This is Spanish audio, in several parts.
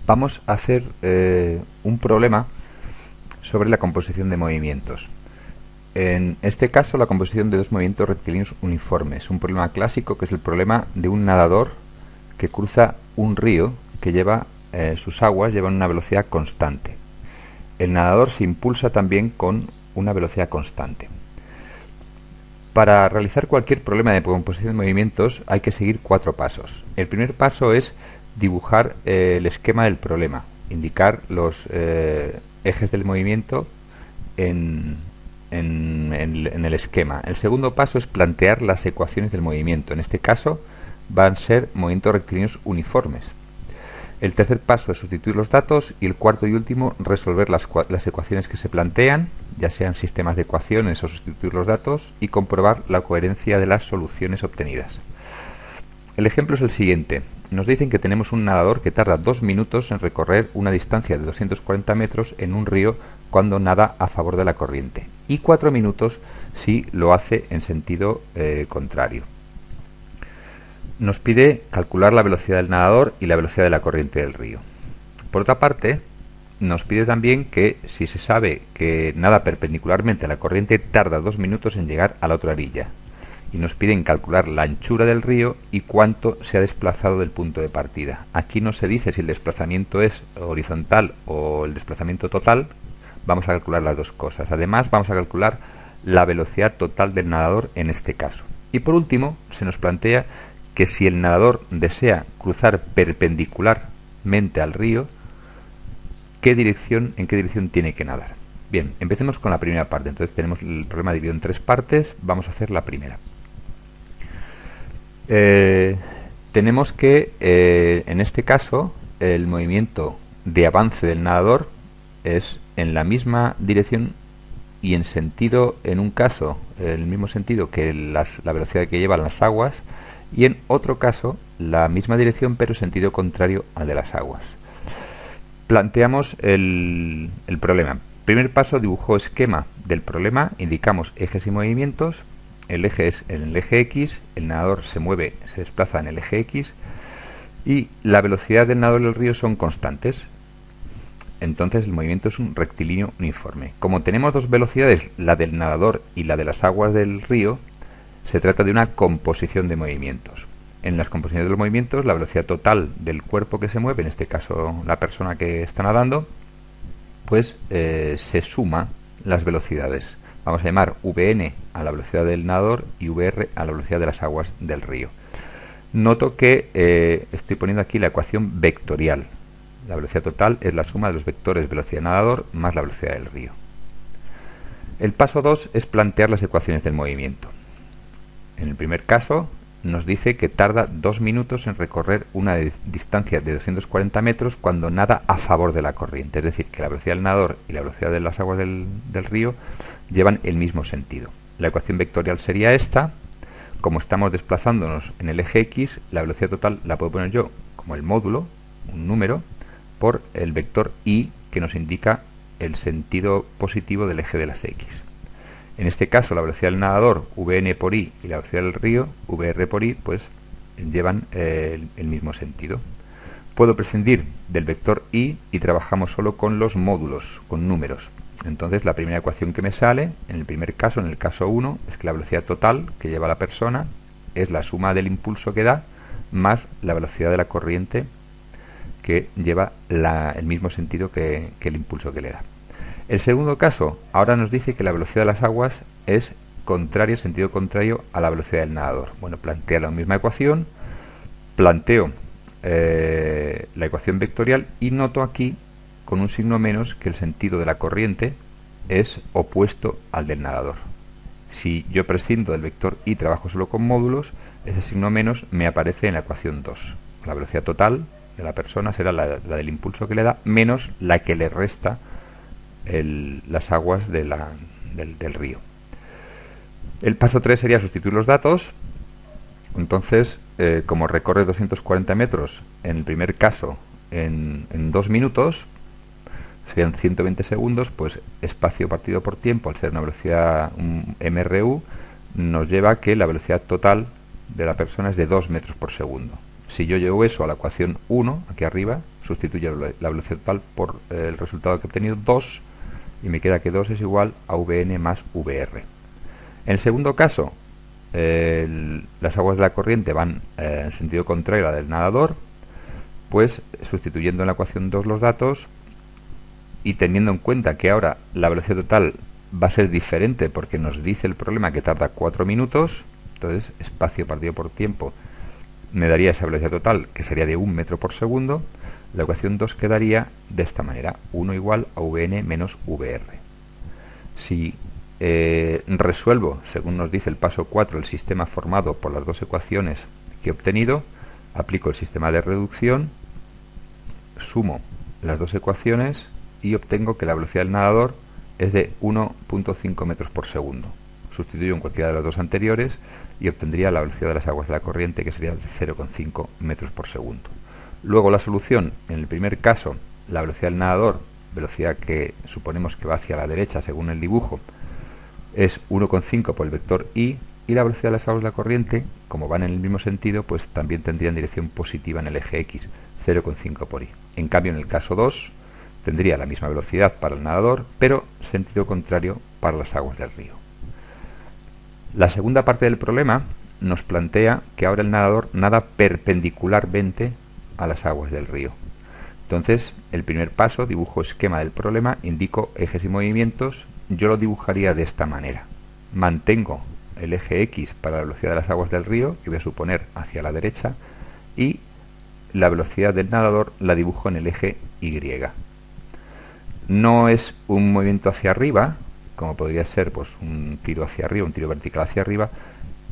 Vamos a hacer un problema sobre la composición de movimientos. En este caso, la composición de dos movimientos rectilíneos uniformes. Un problema clásico que es el problema de un nadador que cruza un río que lleva sus aguas llevan una velocidad constante. El nadador se impulsa también con una velocidad constante. Para realizar cualquier problema de composición de movimientos hay que seguir 4 pasos. El primer paso es dibujar el esquema del problema, indicar los ejes del movimiento en el esquema. El segundo paso es plantear las ecuaciones del movimiento. En este caso van a ser movimientos rectilíneos uniformes. El tercer paso es sustituir los datos y el cuarto y último resolver las ecuaciones que se plantean, ya sean sistemas de ecuaciones o sustituir los datos, y comprobar la coherencia de las soluciones obtenidas. El ejemplo es el siguiente. Nos dicen que tenemos un nadador que tarda 2 minutos en recorrer una distancia de 240 metros en un río cuando nada a favor de la corriente, y 4 minutos si lo hace en sentido contrario. Nos pide calcular la velocidad del nadador y la velocidad de la corriente del río. Por otra parte, nos pide también que si se sabe que nada perpendicularmente a la corriente tarda 2 minutos en llegar a la otra orilla. Y nos piden calcular la anchura del río y cuánto se ha desplazado del punto de partida. Aquí no se dice si el desplazamiento es horizontal o el desplazamiento total. Vamos a calcular las dos cosas. Además, vamos a calcular la velocidad total del nadador en este caso. Y por último, se nos plantea que si el nadador desea cruzar perpendicularmente al río, ¿en qué dirección tiene que nadar? Bien, empecemos con la primera parte. Entonces tenemos el problema dividido en 3 partes. Vamos a hacer la primera. Tenemos que, en este caso, el movimiento de avance del nadador es en la misma dirección y en sentido, en un caso, el mismo sentido que la velocidad que llevan las aguas, y en otro caso la misma dirección pero sentido contrario al de las aguas. Planteamos el problema. Primer paso, dibujo esquema del problema, indicamos ejes y movimientos. El eje es en el eje X, el nadador se desplaza en el eje X y la velocidad del nadador del río son constantes. Entonces el movimiento es un rectilíneo uniforme. Como tenemos dos velocidades, la del nadador y la de las aguas del río, se trata de una composición de movimientos. En las composiciones de los movimientos, la velocidad total del cuerpo que se mueve, en este caso la persona que está nadando, pues se suma las velocidades. Vamos a llamar Vn a la velocidad del nadador y Vr a la velocidad de las aguas del río. Noto que estoy poniendo aquí la ecuación vectorial. La velocidad total es la suma de los vectores velocidad nadador más la velocidad del río. El paso 2 es plantear las ecuaciones del movimiento. En el primer caso nos dice que tarda 2 minutos en recorrer una distancia de 240 metros cuando nada a favor de la corriente. Es decir, que la velocidad del nadador y la velocidad de las aguas del río llevan el mismo sentido. La ecuación vectorial sería esta. Como estamos desplazándonos en el eje X, la velocidad total la puedo poner yo como el módulo, un número, por el vector y que nos indica el sentido positivo del eje de las X. En este caso, la velocidad del nadador, Vn por i, y la velocidad del río, Vr por i, pues llevan el mismo sentido. Puedo prescindir del vector i y trabajamos solo con los módulos, con números. Entonces, la primera ecuación que me sale, en el primer caso, en el caso 1, es que la velocidad total que lleva la persona es la suma del impulso que da más la velocidad de la corriente que lleva el mismo sentido que el impulso que le da. El segundo caso, ahora nos dice que la velocidad de las aguas es contraria, sentido contrario a la velocidad del nadador. Bueno, planteo la misma ecuación, planteo la ecuación vectorial y noto aquí con un signo menos que el sentido de la corriente es opuesto al del nadador. Si yo prescindo del vector y trabajo solo con módulos, ese signo menos me aparece en la ecuación 2. La velocidad total de la persona será la del impulso que le da menos la que le resta las aguas del río. El paso 3 sería sustituir los datos. Entonces, como recorre 240 metros en el primer caso en 2 minutos, serían 120 segundos, pues espacio partido por tiempo, al ser una velocidad MRU, nos lleva a que la velocidad total de la persona es de 2 metros por segundo. Si yo llevo eso a la ecuación 1, aquí arriba, sustituyo la velocidad total por el resultado que he obtenido, 2, y me queda que 2 es igual a Vn más Vr. En el segundo caso, las aguas de la corriente van en sentido contrario a la del nadador, pues sustituyendo en la ecuación 2 los datos y teniendo en cuenta que ahora la velocidad total va a ser diferente porque nos dice el problema que tarda 4 minutos, entonces espacio partido por tiempo me daría esa velocidad total, que sería de 1 metro por segundo. La ecuación 2 quedaría de esta manera: 1 igual a Vn menos Vr. Si resuelvo, según nos dice el paso 4, el sistema formado por las dos ecuaciones que he obtenido, aplico el sistema de reducción, sumo las dos ecuaciones y obtengo que la velocidad del nadador es de 1.5 metros por segundo. Sustituyo en cualquiera de las dos anteriores y obtendría la velocidad de las aguas de la corriente, que sería de 0,5 metros por segundo. Luego la solución: en el primer caso, la velocidad del nadador, velocidad que suponemos que va hacia la derecha según el dibujo, es 1,5 por el vector y la velocidad de las aguas de la corriente, como van en el mismo sentido, pues también tendrían dirección positiva en el eje X, 0,5 por y. En cambio, en el caso 2, tendría la misma velocidad para el nadador, pero sentido contrario para las aguas del río. La segunda parte del problema nos plantea que ahora el nadador nada perpendicularmente a las aguas del río. Entonces, el primer paso, dibujo esquema del problema, indico ejes y movimientos. Yo lo dibujaría de esta manera: mantengo el eje X para la velocidad de las aguas del río, que voy a suponer hacia la derecha, y la velocidad del nadador la dibujo en el eje Y. No es un movimiento hacia arriba, como podría ser pues un tiro hacia arriba, un tiro vertical hacia arriba.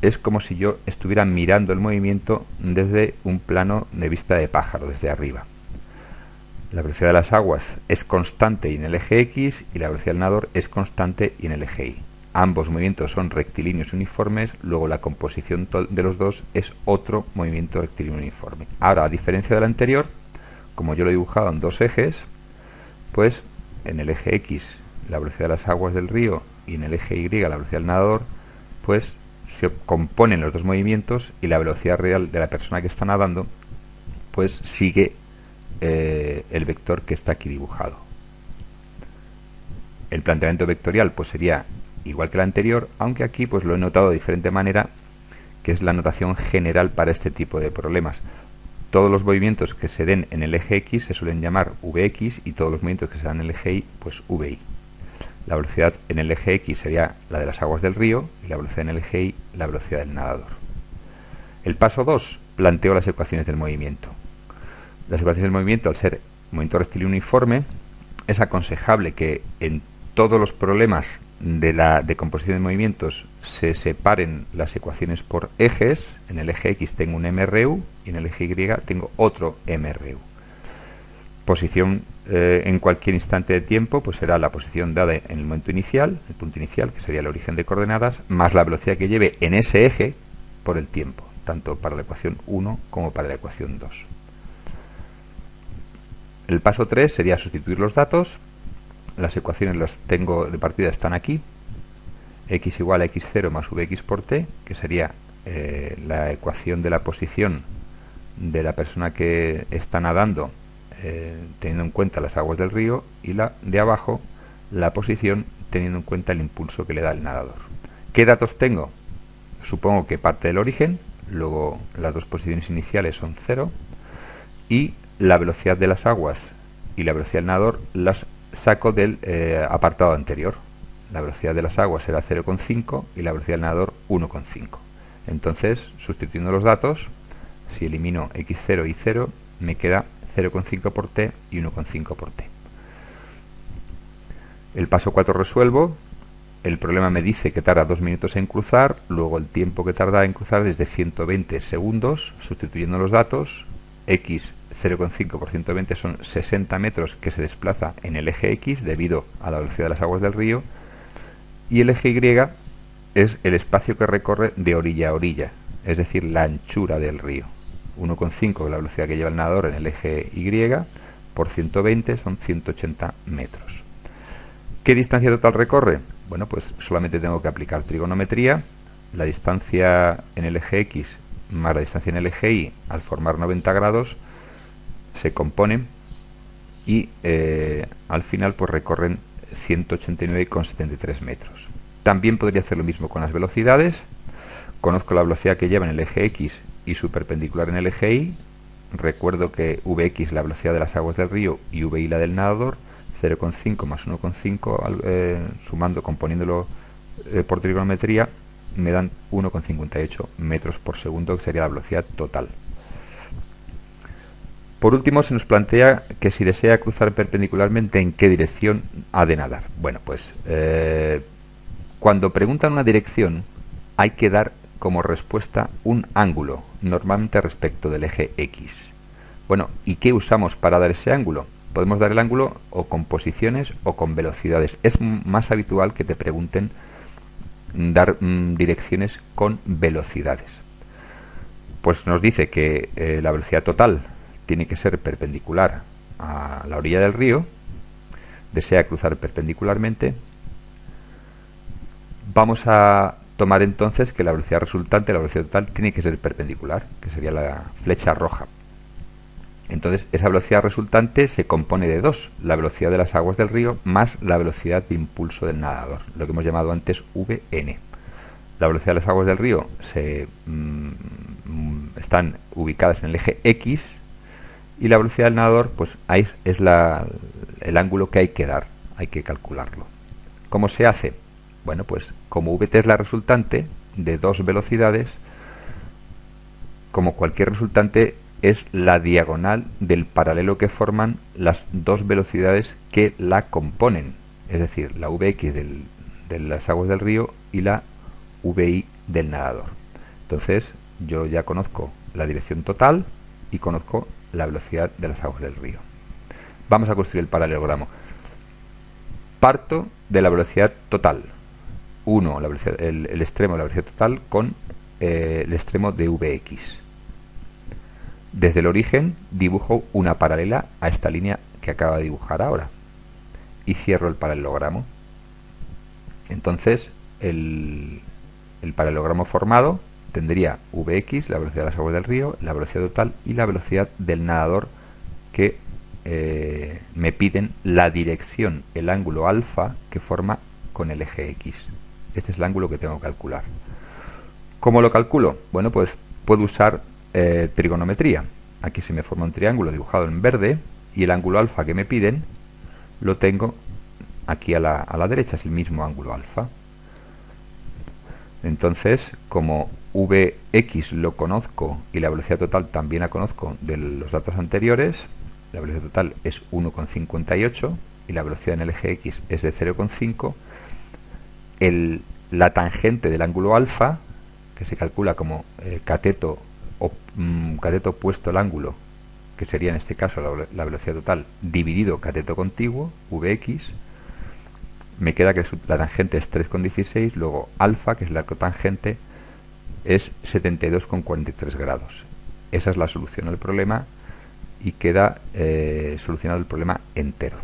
Es como si yo estuviera mirando el movimiento desde un plano de vista de pájaro, desde arriba. La velocidad de las aguas es constante y en el eje X, y la velocidad del nadador es constante y en el eje Y. Ambos movimientos son rectilíneos uniformes, luego la composición de los dos es otro movimiento rectilíneo uniforme. Ahora, a diferencia del anterior, como yo lo he dibujado en dos ejes, pues en el eje X la velocidad de las aguas del río y en el eje Y la velocidad del nadador, pues se componen los dos movimientos y la velocidad real de la persona que está nadando pues sigue el vector que está aquí dibujado. El planteamiento vectorial pues sería igual que el anterior, aunque aquí pues lo he notado de diferente manera, que es la notación general para este tipo de problemas. Todos los movimientos que se den en el eje X se suelen llamar Vx, y todos los movimientos que se dan en el eje Y, pues Vi. La velocidad en el eje X sería la de las aguas del río, y la velocidad en el eje Y, la velocidad del nadador. El paso 2, planteo las ecuaciones del movimiento. Las ecuaciones del movimiento, al ser movimiento rectilíneo uniforme, es aconsejable que en todos los problemas de la decomposición de movimientos se separen las ecuaciones por ejes. En el eje X tengo un MRU y en el eje Y tengo otro MRU. Posición en cualquier instante de tiempo pues será la posición dada en el momento inicial, el punto inicial, que sería el origen de coordenadas, más la velocidad que lleve en ese eje por el tiempo, tanto para la ecuación 1 como para la ecuación 2. El paso 3 sería sustituir los datos. Las ecuaciones las tengo de partida, están aquí. X igual a x0 más vx por t, que sería la ecuación de la posición de la persona que está nadando, teniendo en cuenta las aguas del río, y la de abajo, la posición teniendo en cuenta el impulso que le da el nadador. ¿Qué datos tengo? Supongo que parte del origen, luego las dos posiciones iniciales son 0, y la velocidad de las aguas y la velocidad del nadador las saco del apartado anterior. La velocidad de las aguas será 0,5 y la velocidad del nadador 1,5. Entonces, sustituyendo los datos, si elimino x0 y 0, me queda 0,5 por t y 1,5 por t. El paso 4 resuelvo. El problema me dice que tarda 2 minutos en cruzar, luego el tiempo que tarda en cruzar es de 120 segundos. Sustituyendo los datos, x 0,5 por 120 son 60 metros que se desplaza en el eje X debido a la velocidad de las aguas del río, y el eje Y es el espacio que recorre de orilla a orilla, es decir, la anchura del río. 1,5 es la velocidad que lleva el nadador en el eje Y, por 120 son 180 metros. ¿Qué distancia total recorre? Bueno, pues solamente tengo que aplicar trigonometría. La distancia en el eje X más la distancia en el eje Y, al formar 90 grados, se componen y al final pues recorren 189,73 metros. También podría hacer lo mismo con las velocidades. Conozco la velocidad que lleva en el eje X y su perpendicular en el eje Y. Recuerdo que Vx la velocidad de las aguas del río y Vi la del nadador. 0,5 más 1,5 sumando, componiéndolo por trigonometría, me dan 1,58 metros por segundo, que sería la velocidad total. Por último, se nos plantea que si desea cruzar perpendicularmente, ¿en qué dirección ha de nadar? Bueno, pues cuando preguntan una dirección, hay que dar como respuesta un ángulo, normalmente respecto del eje X. Bueno, ¿y qué usamos para dar ese ángulo? Podemos dar el ángulo o con posiciones o con velocidades. Es más habitual que te pregunten dar direcciones con velocidades. Pues nos dice que la velocidad total tiene que ser perpendicular a la orilla del río. Desea cruzar perpendicularmente. Vamos a tomar entonces que la velocidad resultante, la velocidad total, tiene que ser perpendicular, que sería la flecha roja. Entonces, esa velocidad resultante se compone de dos: la velocidad de las aguas del río más la velocidad de impulso del nadador, lo que hemos llamado antes Vn. La velocidad de las aguas del río están ubicadas en el eje X, y la velocidad del nadador, pues ahí es el ángulo que hay que dar, hay que calcularlo. ¿Cómo se hace? Bueno, pues como Vt es la resultante de dos velocidades, como cualquier resultante, es la diagonal del paralelo que forman las dos velocidades que la componen, es decir, la Vx de las aguas del río y la Vi del nadador. Entonces, yo ya conozco la dirección total y conozco la velocidad de las aguas del río. Vamos a construir el paralelogramo. Parto de la velocidad total. El extremo de la velocidad total con el extremo de Vx. Desde el origen dibujo una paralela a esta línea que acabo de dibujar ahora y cierro el paralelogramo. Entonces el paralelogramo formado tendría Vx, la velocidad de las aguas del río, la velocidad total y la velocidad del nadador, que me piden la dirección, el ángulo alfa que forma con el eje X. Este es el ángulo que tengo que calcular. ¿Cómo lo calculo? Bueno, pues puedo usar trigonometría. Aquí se me forma un triángulo dibujado en verde y el ángulo alfa que me piden lo tengo aquí a la derecha, es el mismo ángulo alfa. Entonces, como Vx lo conozco y la velocidad total también la conozco de los datos anteriores, la velocidad total es 1,58 y la velocidad en el eje X es de 0,5, la tangente del ángulo alfa, que se calcula como cateto opuesto al ángulo, que sería en este caso la velocidad total, dividido cateto contiguo, Vx, me queda que la tangente es 3,16, luego alfa, que es la cotangente, es 72,43 grados. Esa es la solución al problema y queda solucionado el problema entero.